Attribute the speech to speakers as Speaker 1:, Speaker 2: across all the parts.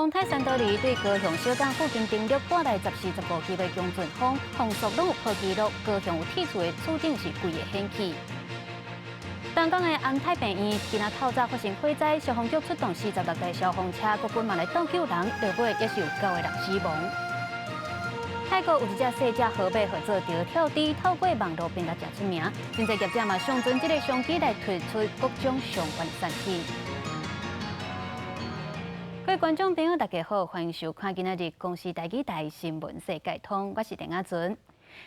Speaker 1: 丰泰三道里对高雄小港附近登陆带来14、15级的强阵风，风速拢有破纪录。高雄有铁厝的厝顶是贵的掀起。东港的安泰病院今仔透早发生火灾，消防局出动46台消防车，各军嘛来斗救人，落尾也是有9个人死亡。泰国有一只细只河马合作着跳低，透过网络变得真出名。真侪业者嘛上阵这个相机来推出各种相关产品。各位观众朋友，大家好，欢迎收看今仔日公视台语台新闻世界通，我是陈雅纯。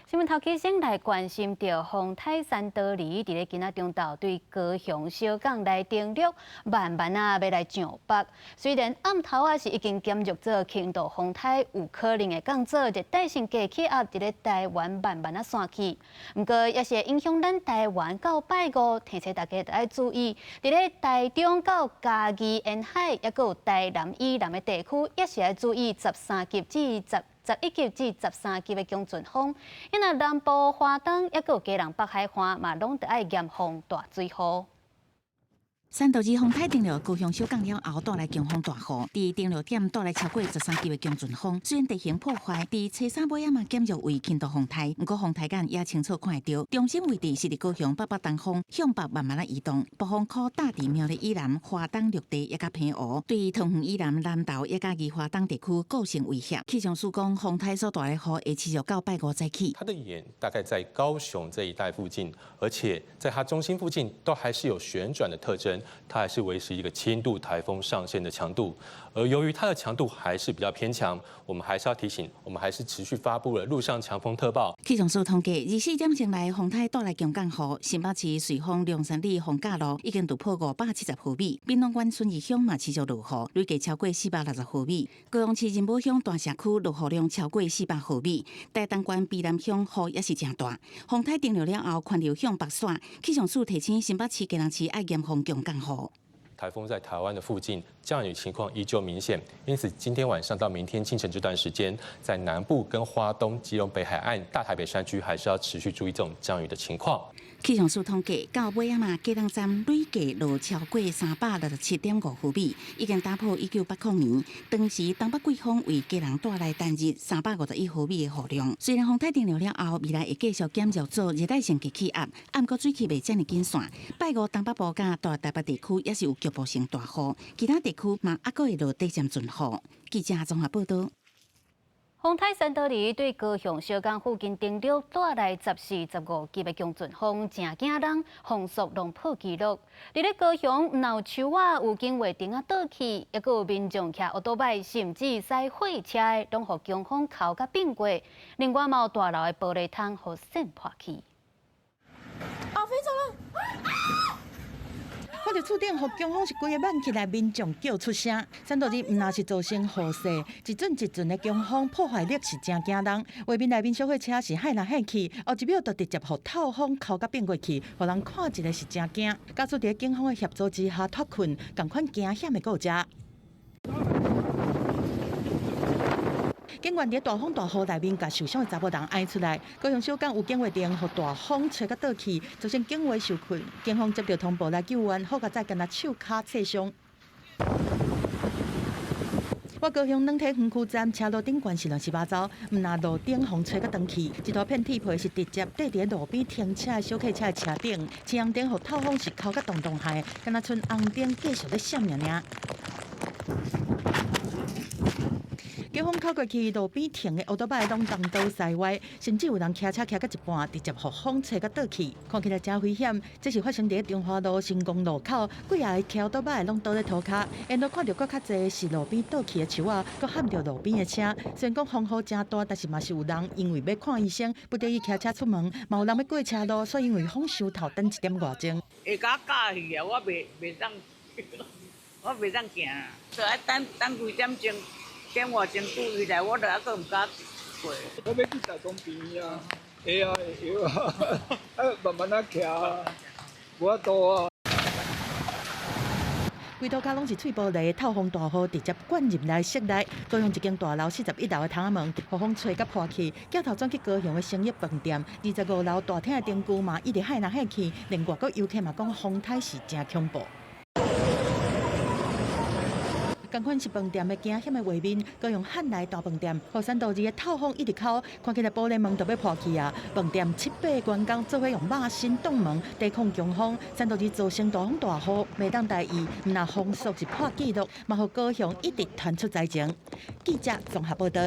Speaker 1: 新闻头起先来关心到丰泰三道里伫咧今仔中昼对高雄小港来登陆，慢慢要来上北。虽然暗头是已经减弱做轻度风台，有可能会降做热带性低气压伫咧台湾慢慢散去。不过也是会影响咱台湾到拜五，提醒大家要爱注意，伫咧台中到嘉义沿海，也有台南以南的地区，也是要注意13级至11级至13级的强阵风，因为南部花东也有基隆北海岸嘛，拢得爱严防大水雨。
Speaker 2: 三道之风泰登陆高雄小港了后，带来强风大雨。伫登陆点带来超过13级的强阵风，虽然地形破坏，伫车山尾嘛减弱为轻度风台，不过风台间也清楚看得到。中心位置是伫高雄北北东风向北慢慢移动，北风可大伫苗栗以南、花东绿地也甲平湖，对桃园以南、南投也甲宜花东地区构成威胁。气象署讲，风台所带来雨会持续到拜五再起。
Speaker 3: 它的眼大概在高雄这一带附近，而且在它中心附近都还是有旋转的特征。它还是维持一个轻度台风上限的强度，而由于它的强度还是比较偏强，我们还是要提醒，我们还是持续发布了陆上强风特报。
Speaker 2: 气象署统计，24点钟内风台带来强降雨，新北市瑞丰龙山里逢甲路已经突破570毫米，滨东县顺义乡嘛持续落雨，累计超过460毫米。高雄市仁宝乡大社区落雨量超过400毫米，台东县卑南乡雨也是真大。风台登陆了后，环流向北转，气象署提醒新北市、基隆市爱严防强降雨。
Speaker 3: 台风在台湾的附近，降雨情况依旧明显，因此今天晚上到明天清晨这段时间，在南部跟花东、基隆北海岸、大台北山区，还是要持续注意这种降雨的情况。
Speaker 2: 气象署统计，到尾仔嘛，基隆站累计落超过367.5毫米，已经打破1980年当时东北季风为基隆带来单日351毫米的雨量。虽然风台登陆了后，未来会继续减弱做热带性低气压，不过水汽袂遮尔紧散。拜五东北部甲大台北地区也是有局部性大雨，其他地区嘛还佫会落地渐阵雨。记者综合报道。
Speaker 1: 丰泰三道里对高雄小港附近登陆，带来14、15级的强阵风，真惊人，风速拢破纪录。伫咧高雄，唔有树仔有经过顶啊倒去，也有民众骑奥多摆，甚至驶货车的，拢互强风扣甲并过。另外，嘛有大楼的玻璃窗互扇破去。
Speaker 4: 飞走了！看到厝顶互强风是规个挽起来，民众叫出声。三道里毋若是造成雨势，一阵一阵的强风破坏力是真惊人。画面内面小火车是海来海去，后一秒就直接互透风扣甲变过去，互人看一个是真惊。家属伫警方的协助之下脱困，共款惊险的有遮。警员伫大风大雨内面，甲受伤的查某人挨出来。高雄小港有警卫电，互大风吹甲倒去，造成警卫受困。警方接到通报来救援，好甲再跟他手骹刺伤。我高雄软体园区站车路顶悬是乱七八糟，毋那路顶风吹甲转去，一大片铁皮是直接缀伫路边停车的小客车的车顶，车阳顶互透风是扣甲动动下，敢若剩红灯继续咧闪尔尔。强风靠过去，路边停的奥多摆拢东倒西歪，甚至有人骑车骑到一半，直接互风吹甲倒去，看起来真危险。这是发生伫中华路成功路口，几下骑奥多摆拢倒咧涂骹，因都看到搁较侪是路边倒去的树仔，搁撼着路边的车。虽然讲风雨真大，但是嘛是有人因为要看医生，不得已骑车出门，嘛有人要过车路，所以因为风伤头等1点外钟。
Speaker 5: 会甲教去啊，我袂当，我袂当行，就爱等几点钟。点外钟注意来，我就还佫唔敢过。
Speaker 6: 我要去大东边啊，会啊会啊，慢慢啊骑啊，无法度啊。
Speaker 4: 规涂骹拢是脆玻璃，透风大雨直接灌入来室内。高雄一间大楼41楼的窗仔门，被风吹甲破去，镜头转去高雄的生意饭店。25楼大厅的灯具嘛，一直海来海去，连外国游客嘛讲风台是真恐怖。同款是饭店的惊险的画面，搁用汉来大饭店，后山道2的透风一直口，看起来玻璃门都要破去啊！饭店7、8个员工做伙用肉身挡门，抵抗强风。山道2造成大风大雨，每当大意，毋那风速是破纪录，嘛互高雄一直传出灾情。记者综合报道。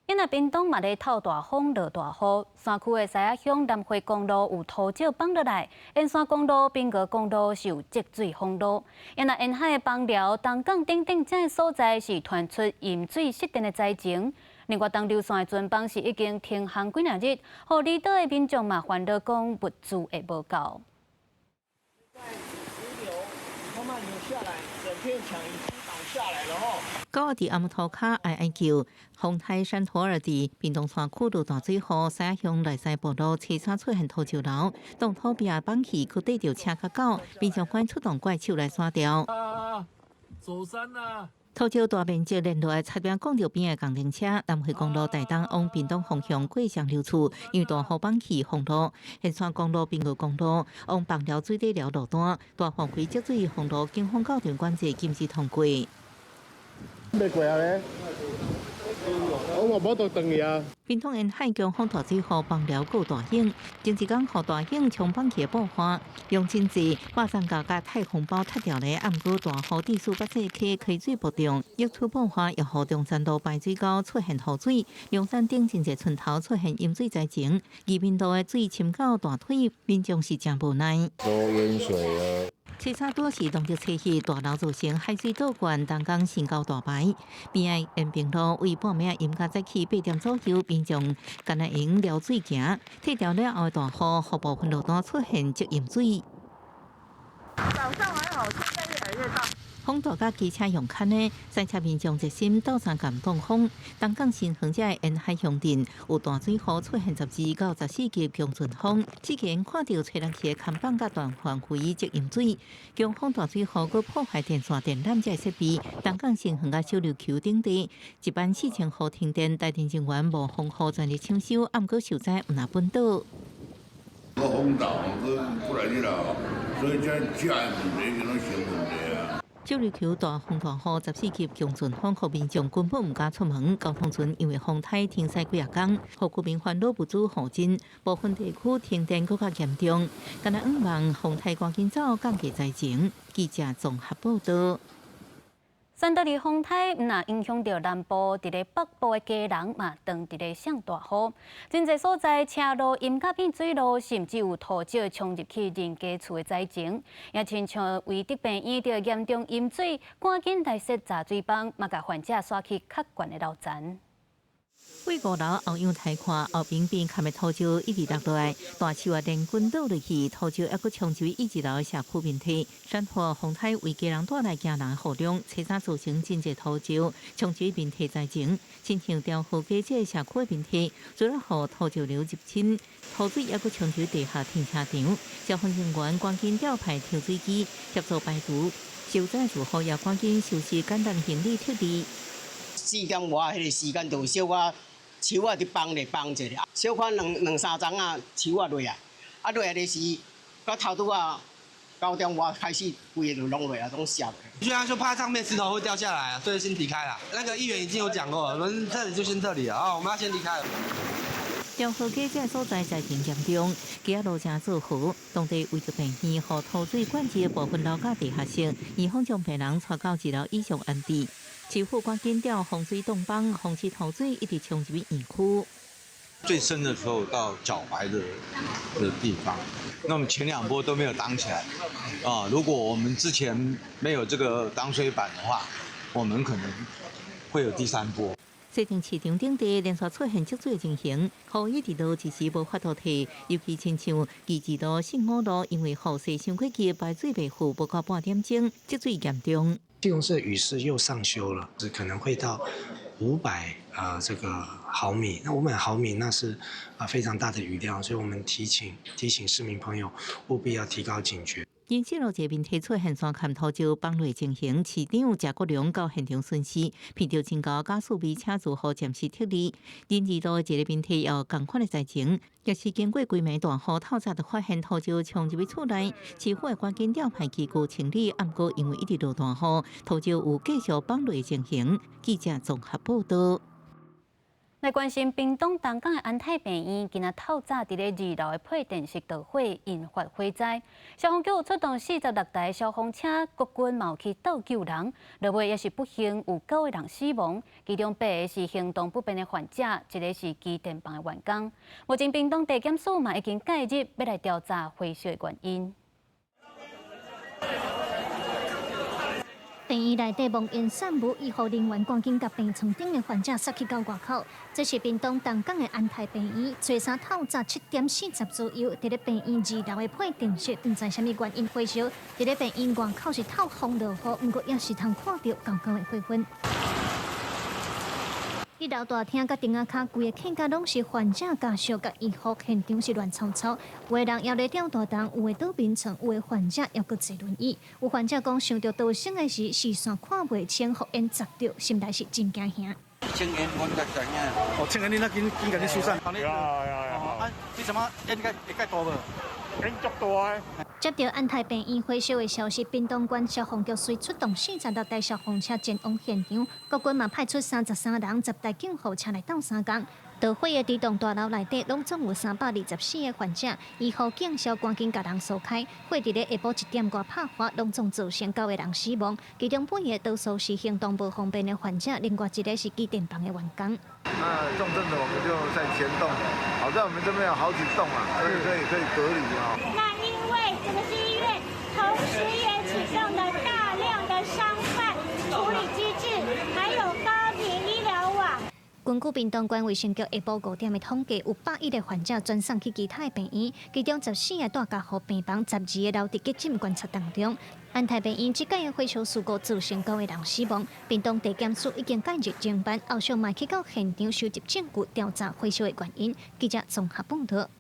Speaker 1: 因为屏东嘛咧透大风、落大雨，山区的西仔乡南回公路有土石放落来，沿山公路、滨河公路是有积水封路。因为沿海的邦寮、东港等等这些所在是传出淹水失电的灾情。另外，东流线的船帮是已经停航几日，互离岛的民众嘛烦恼讲物资会无够。
Speaker 7: 慢慢流下来，整片墙已经倒下来了吼。
Speaker 2: 高地阿木头卡哀哀叫，风台山土二地，屏东山区路大水后，西乡内西步路车山出现土石流，当土边绑起去对着车甲狗，民众赶出动怪手来刷掉。
Speaker 7: 走山啊！
Speaker 2: 土石大面积连落来擦边公路边的工程车，南回公路大东往屏东方向过上流处，因为大雨绑起封路。沿山公路、滨河公路往邦寮水底寮路段，大范围积水封路，警方到场管制，禁止通过。
Speaker 8: 要过啊咧！我无到断去啊！
Speaker 2: 屏东沿海强风大水后，邦寮够大影，前一天互大影冲绑起爆发，用真济马上甲太空包拆掉咧。暗过大雨地数84溪开水不中，溢出爆发，又互中山道排水沟出现雨水，龙山顶真济村头出现淹水灾情，宜宾道的水浸到大腿，民众是真无奈。
Speaker 8: 都淹水啊！
Speaker 2: 车差多是农业车系大楼造成海水倒灌，东港新高大排。边仔延平路为半暝淹甲早起8点左右，民众干那用撩水行，退掉了后的大雨，后部分路段出现积淹水。
Speaker 9: 早上还好，现在越来越大。
Speaker 2: 风大甲机车用牵的，赛车民众热心到山感挡风。东港新横街的沿海乡镇有大水河出现12到14级强阵风，之前看到吹来起的看板甲大范围积淹水，强风大水河佫破坏电线电缆这设备。东港新横甲小琉球顶地，一班4000户停电，台电人员无风雨全力抢修，暗过受灾毋那本岛。
Speaker 10: 个风大，过来日啦，所以这车的问题，拢成问题啊。
Speaker 2: 小琉球大风大雨14级强阵风，互民众根本毋敢出门。交通船因为风台停驶几日天，互居民烦恼不止好真，部分地区停电更加严重。今日5万风台赶紧走，降低灾情。记者综合报道。
Speaker 1: 山道2风台毋那影响到南部，伫咧北部的家人嘛，当伫咧上大雨。真侪所在车路淹甲变水路，甚至有土石冲入去人家厝的灾情。也亲像为得病院着严重淹水，赶紧来设闸水泵，嘛甲患者刷去较悬的楼层。
Speaker 2: 过5楼后阳台看，后边边看的土石一直落落来，大树啊连滚倒落去，土石还佫冲入1楼社区面体。山坡风台为家人带来惊人的雨量，车衫造成真侪土石冲入面体灾情，亲像调河街这社区的面体，除了互土石流入侵，土水还佫冲入地下停车场。消防人员赶紧调派抽水机协助排除，受灾住户也赶紧收拾简单行李撤离。
Speaker 11: 4点外迄个时间，就小可树啊，伫放咧放者咧，小可两三丛啊树啊落啊，落咧是到头拄啊9点外开始，规个就拢落啊，拢下落。
Speaker 12: 居然就怕上面石头会掉下来啊，所以先离开了。那个议员已经有讲过，我们这里就先这里啊，我们要先离开了。
Speaker 2: 调河街这所在灾情严重，街路正做好，当地为着病院和土水管制的部分楼甲地下室，医方将病人带到1楼以上安置。市府赶紧调防水洞帮，防止土水一直冲入院区。
Speaker 13: 最深的时候到脚踝的地方，那么前2波都没有挡起来啊。如果我们之前没有这个挡水板的话，我们可能会有第3波。
Speaker 2: 西城市场顶地连续出现积水情形，雨一直都一时无法度退，尤其亲像义治路、信五路，因为雨势伤过急，排水袂赴，不到半点钟，积水严重。
Speaker 14: 基隆市的雨势又上修了，是可能会到500这个毫米。那500毫米那是非常大的雨量，所以我们提醒市民朋友务必要提高警觉。
Speaker 15: 因泄露这边提出现线勘土石崩落情形，市长谢国良到现场巡视，闻到真高加速比车主和暂时撤离。仁义路一个边体有同款的灾情，也是经过规暝大雨透早就发现土石冲入厝内，起火赶紧调派机构清理，不过因为一直落大雨，土石有继续崩落情形。记者综合报道。
Speaker 1: 来关心屏东东港的安泰病院，今仔透早伫咧2楼的配电室导火，引发火灾。消防局有出动46台消防车，国军嘛有去倒救人，落尾也是不幸有9个人死亡，其中8个是行动不便的患者，一个是机电房的员工。目前屏东地检署嘛已经介入，要来调查火烧的原因。
Speaker 16: 病院内底冒烟散雾，医护人员赶紧甲病床顶的患者塞去到外口。这是屏东东港的安泰病院，初三透早7点40左右，伫咧病院2楼的配电室，不知什么原因火烧。伫咧病院外口是透风落雨，不过也是通看到高高的火焰。1楼大厅甲顶仔骹规个客家拢是患者家属甲医护，现场是乱糟糟。有的人摇咧吊大灯，有的倒眠床，有的患者还阁坐轮椅。有患者讲，想到逃生的时视线看袂清，火焰砸到，心内是真惊吓。
Speaker 17: 青烟我甲知影。哦，青烟你那紧甲你疏散。有。啊，你什么烟会介大无？烟足大诶。
Speaker 16: 接到安泰病院火烧的消息，屏东县消防局随出动46台消防车前往现场，国军嘛派出33人，10台救护车来斗相共。导火的这栋大楼内底，拢总有324个患者，医护警消赶紧甲人疏开。火伫咧下晡1点多爆发，拢总造成9个人死亡，其中8个多数是行动不方便的患者，另外1个是机电房的员工。
Speaker 18: 那重症的我们就在前栋，好在我们这边有好几栋啊，所以可以隔离啊。
Speaker 19: 那因为这个是医院，同时也启动了大量的伤患处理机制，还有高频医疗网。
Speaker 16: 根据屏东县卫生局下晡5点的统计，有81个患者转送去其他的病院，其中14个住家护病房，12个留伫急诊观察当中。安泰病院即届的火烧事故造成9个人死亡，屏东地检署已经介入侦办，后续嘛去到现场收集证据，调查火烧的原因。记者综合报道。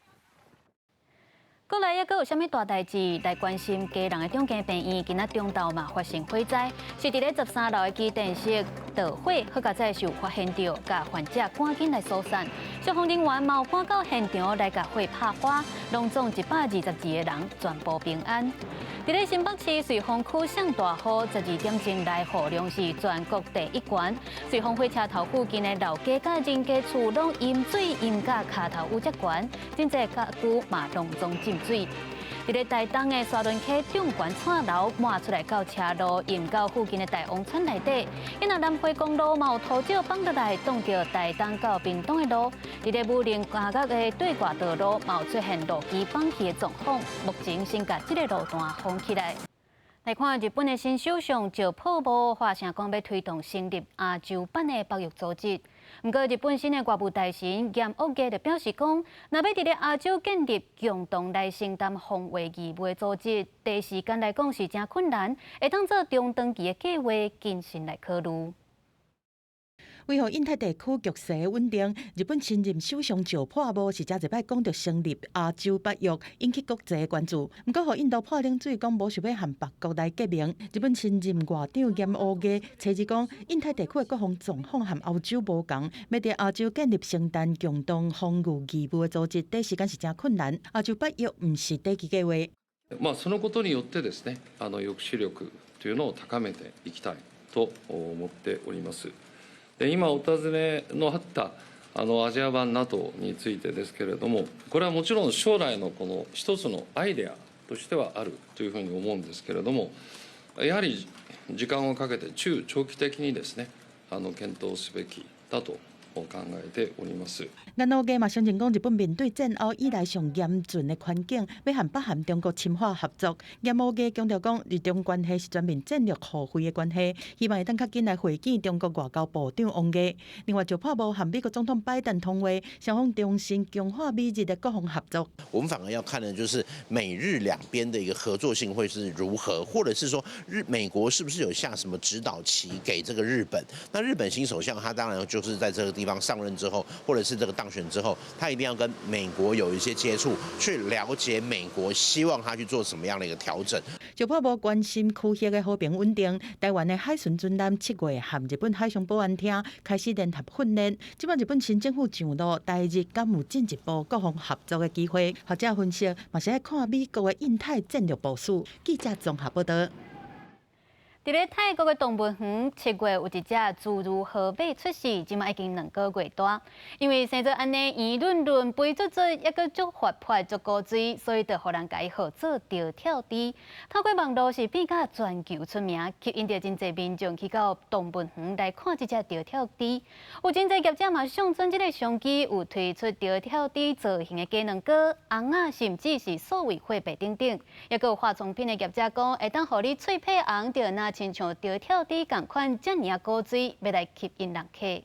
Speaker 1: 过来，还阁有啥物大代志来关心？家人的中间病院今仔中昼嘛发生火灾，是伫咧13楼的机电室导火，好佳在受发现到，甲患者赶紧来疏散。消防人员嘛有赶到现场来甲火拍花，拢总122个人全部平安。伫咧新北市瑞丰区上大雨，12点钟来雨量是全国第1关。瑞丰火车头附近的老家甲人家厝拢淹水，淹甲骹头有遮悬，真侪家具嘛拢总浸水。伫咧台东的沙仑溪中悬串楼漫出来到车路，淹到附近的大王村内底。因南回公路嘛有土石放落来，挡着台东到屏东的路。伫咧武陵下角的对外道路嘛有出现路基放弃的状况，目前先甲这个路段封起来。来看日本的新首相石破茂发声讲要推动成立亚洲版的保育组织。不过，日本新的外务大臣岩屋家就表示讲，若要伫咧亚洲建立共同来承担防卫义务的组织，第时间来讲是真困难，会当做中长期的计划，谨慎来考虑。
Speaker 4: 为何印太地区局势稳定，日本新任首相石破茂是真侪摆讲着成立亚洲北约，引起国际关注。不过，予印度破冷水讲无想要和别国来结盟。日本新任外长岩屋家初日讲，印太地区的各方状况和欧洲无同，要伫亚洲建立承担共同防御义务的组织，第时间是真困难。亚洲北約唔是短期計劃。
Speaker 20: そのことによってですね、抑止力というのを高めていきたいと思っております。今お尋ねのあったアジア版 NATO についてですけれども、これはもちろん将来のこの一つのアイデアとしてはあるというふうに思うんですけれども、やはり時間をかけて中長期的にですね、検討すべきだと考えております。
Speaker 4: 岩屋家嘛相信讲，日本面对战后以来上严峻的环境，要和北韩中国深化合作。岩屋家强调讲，日中关系是全面战略互惠的关系，希望会当较紧来会见中国外交部长王毅。另外，石破茂和美国总统拜登通话，双方重申强化美日的各项合作。
Speaker 21: 我们反而要看的就是美日两边的一个合作性会是如何，或者是说美国是不是有下什么指导棋给这个日本？那日本新首相他当然就是在这个地方上任之后，或者是这个当选之后，他一定要跟美国有一些接触，去了解美国希望他去做什么样的一个调整。
Speaker 4: 就怕无关心区域的和平稳定，台湾的海巡军舰7月和日本海上保安厅开始联合训练。即摆日本新政府上路，台日敢有进一步各方合作的机会？学者分析，嘛是爱看美国的印太战略部署。记者综合报道。
Speaker 1: 伫咧泰国的动物园，7月有一只侏儒河马出世，即马已经2个月大。因为生做安尼圆润润、肥足足，抑阁足活泼、足高水，所以就互人改号做钓跳猪。透过网络是变甲全球出名，吸引着真侪民众去到动物园来看这只钓跳猪。有真侪业者嘛上传这个相机，有推出钓跳猪造型的鸡卵糕、红啊，甚至是数位货币等等。抑阁有化妆品的业者讲，会当互你脆配红着那。亲像钓跳猪同款，遮尔高水，要来吸引人客。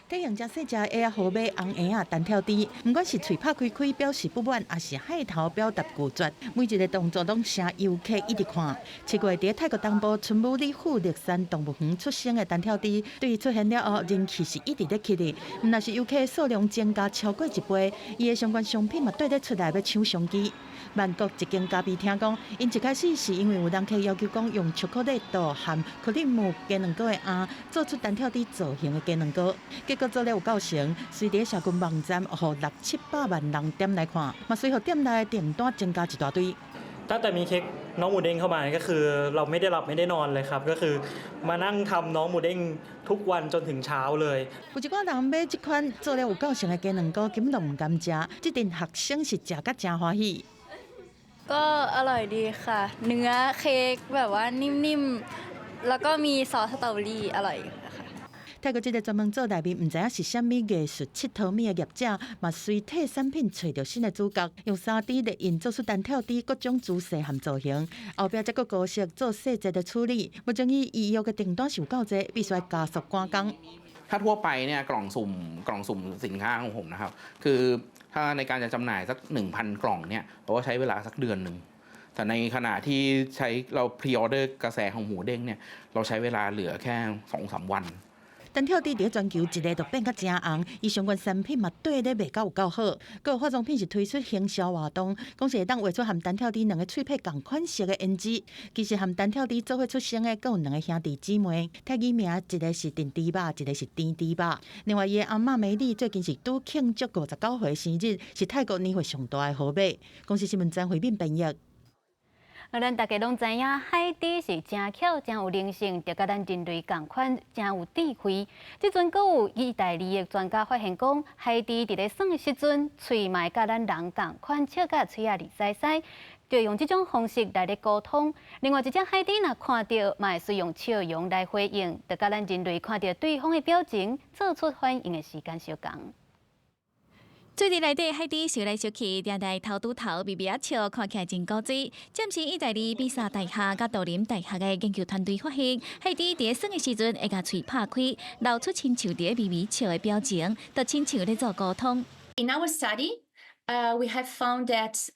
Speaker 4: 体型真细只的河马、红鸭啊、单跳猪，不管是嘴拍开开表示不满，还是海头表达拒绝，每一个动作拢成游客一直看。7月伫泰国东部春武里富力山动物园出生的单跳猪，对伊出现了后，人气是一直在起的。若是游客数量增加超过1倍，伊的相关商品嘛对得出来要抢相机。万国一间咖啡厅讲，因一开始是因为有人客要求讲用巧克力豆和克里姆鸡卵糕的鸭做出单跳猪造型的鸡卵糕，结果做了有够成，随伫社群网站互600-700万人点来看，嘛随后店内的订单增加一大堆。
Speaker 3: ตั้งแต่มีเค้กน้องหมูเด้งเข้ามาก็คือเราไม่ได้หลับไม่ได้นอนเลยครับก็คือมานั่งทำน้องหมูเด้งทุกวันจนถึงเช้าเลย
Speaker 4: 有一寡人买这款做了有够成的鸡卵糕，根本都唔敢食，这阵学生是食甲真欢喜。
Speaker 22: ก็อร่อยดีค่ะเนื้อเค้กแบบว่านิ่มๆแล้วก็มีซอสสตรอเบอรี่อร่อย
Speaker 4: 泰国这个专门做内面唔知影是虾米艺术佚佗物的业者，嘛随替产品找到新的主角，用3D 列印做出单跳猪各种姿势和造型，后壁再搁高色做细节的处理。目前预约的订单是有够多，必须加速赶工。
Speaker 23: ถ้าทั่วไปเนี่ยกล่องสุ่มสินค้าของผมนะครับคือถ้าในการจะจำหน่ายสัก 1,000 กล่องเนี่ยเราก็ใช้เวลาสักเดือนหนึ่งแต่ในขณะที่เราพรีออเดอร์กระแสของหมูเด้งเนี่ยเราใช้เวลาเหลือแค่ 2-3 วัน
Speaker 4: 单跳猪伫全球一个就变甲真红，伊相关产品嘛对咧卖甲有够好。佮有化妆品是推出行销活动，讲是会当画出含单跳猪2个脆配同款式的胭脂。其实含单跳猪做伙出生的，佮有2个兄弟姊妹，泰语名一个是丁猪爸，一个是甜猪爸。另外伊的阿嬷美丽最近是拄庆祝59岁生日，是泰国年岁上大的河马。公司新闻张惠敏编译。
Speaker 1: 咱大家拢知影，海底是真巧、真有灵性，就甲咱人类同款，真有智慧。即阵阁有意大利的专家发现讲，海底伫咧耍的时阵，喙嘛甲咱人同款，笑甲喙啊利塞塞，就用这种方式来咧沟通。另外一只海底若看到，嘛会使用笑容来回应，就甲咱人类看到对方的表情，做出反应的时间相同。
Speaker 24: 水池内底海底烧来烧去，定定头拄头微微啊笑，看起来真古锥。暂时意大利比萨大厦甲杜林大厦的研究团队发现，海底伫咧耍的时阵会甲喙拍开，露出亲像伫咧微微笑的表情，就亲像咧做沟通。
Speaker 25: In our study, we have found that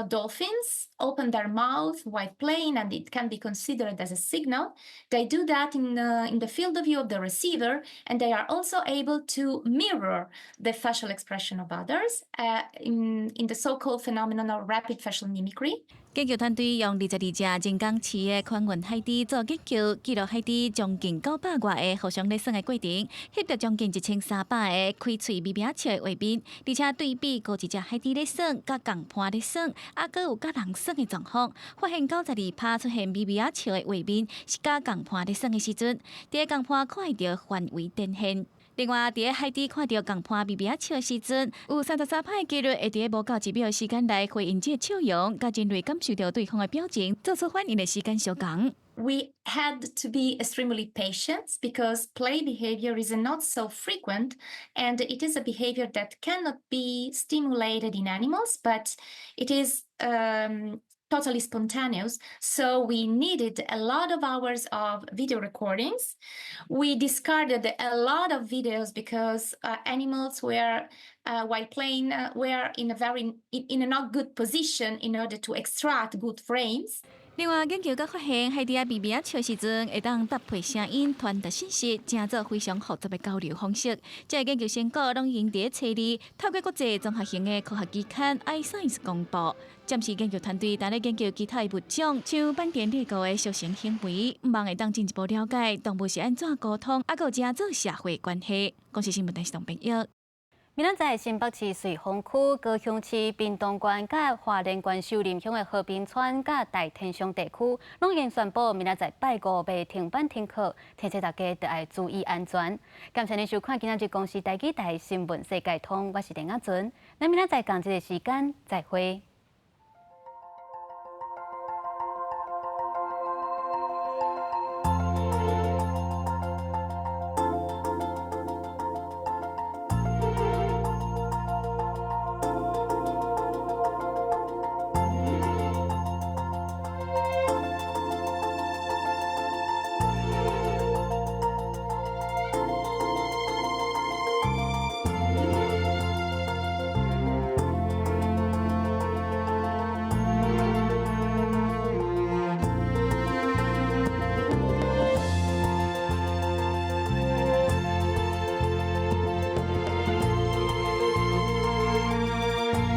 Speaker 25: dolphins open their mouth while playing, and it can be considered as a signal. They do that in the field of view of the receiver, and they are also able to mirror the facial expression of others in the so-called phenomenon of rapid facial mimicry.
Speaker 24: 研究团队用22只人工饲的宽源海猪做研究，记录海猪将近900外个互相咧耍的过程，翕到将近1300个开喙微微笑的画面，而且对比高一只海猪咧耍，甲共伴咧耍，啊，阁有甲人耍的状况，发现92%出现微微笑的画面，是甲共伴咧耍的时阵，伫个共伴看到范围展现。另外，伫个海底看到共伴微微笑的时阵，有33%的几率会伫个无到1秒的时间内回应这笑容，甲人类感受到对方的表情，做出反应的时间相同。
Speaker 25: We had to be extremely patient because play behavior is not so frequent, and it is a behavior that cannot be stimulated in animals, but it is totally spontaneous. So we needed a lot of hours of video recordings. We discarded a lot of videos because animals were, while playing, were in a not good position in order to extract good frames.
Speaker 24: 另外，研究阁发现，海底啊微微笑时阵，会当搭配声音传达信息，成做非常复杂的交流方式。这个研究成果拢用伫册里，透过国际综合型的科学期刊《iScience》公布。暂时研究团队正咧研究其他的物种，像斑点猎狗的属性行为，希望会当进一步了解动物是安怎沟通，还有正做社会关系。公司新闻台是董平玉。
Speaker 1: 明仔载新北市瑞丰区、高雄市屏东县、甲花莲县秀林乡的和平村、甲大天祥地区，拢已经宣布明仔载拜五要停班停课，提醒大家要爱注意安全。感谢您收看今仔日公视台记台新闻世界通，我是林雅纯。咱明仔载同一个时间再会。